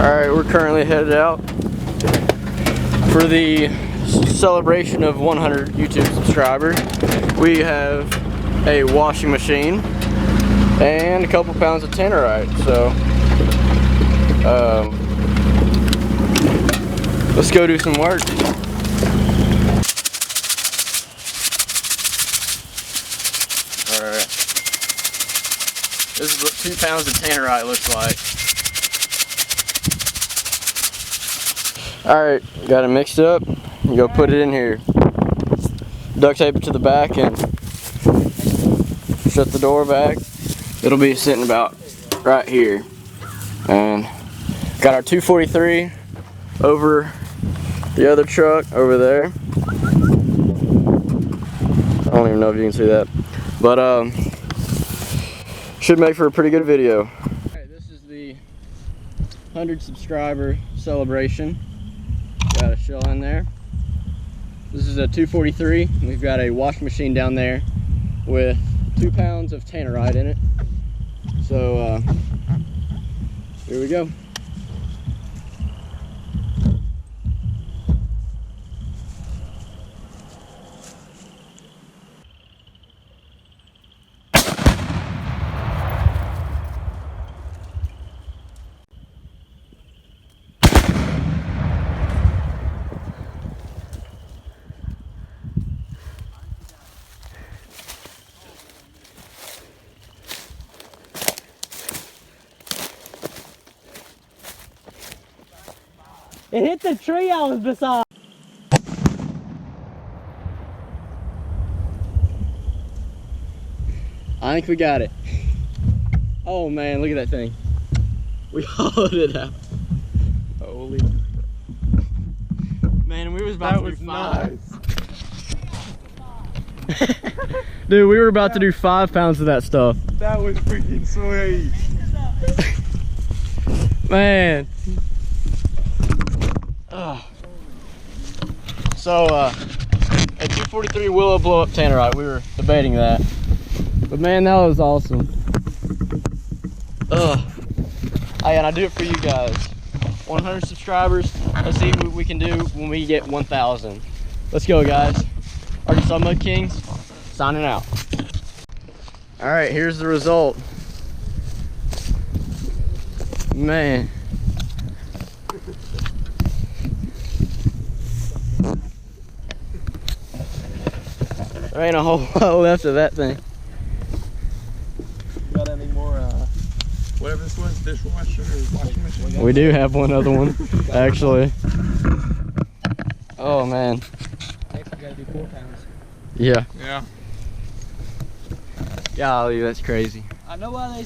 Alright, we're currently headed out for the celebration of 100 YouTube subscribers. We have a washing machine and a couple pounds of Tannerite, so let's go do some work. Alright, this is what 2 pounds of Tannerite looks like. Alright, got it mixed up. You go put it in here. Duct tape it to the back and shut the door back. It'll be sitting about right here. And got our 243 over the other truck over there. I don't even know if you can see that. But should make for a pretty good video. Alright, this is the 100 subscriber celebration. Got a shell in there. This is a 243. We've got a wash machine down there with 2 pounds of Tannerite in it. So here we go. It hit the tree I was beside. I think we got it. Oh man, look at that thing. We hauled it out. Holy. Man, we was about to do 5. Nice. Dude, we were about to do 5 pounds of that stuff. That was freaking sweet. Man. So, a 243 will blow up Tannerite. We were debating that. But man, that was awesome. Hey, and I do it for you guys. 100 subscribers. Let's see what we can do when we get 1,000. Let's go, guys. Arkansas Mud Kings, signing out. Alright, here's the result. Man. There ain't a whole lot left of that thing. Got any more, whatever this was, dishwasher or washing machine? We do have one other one, actually. Oh man. Next we gotta do 4 pounds. Yeah. Yeah. Golly, that's crazy. I know why they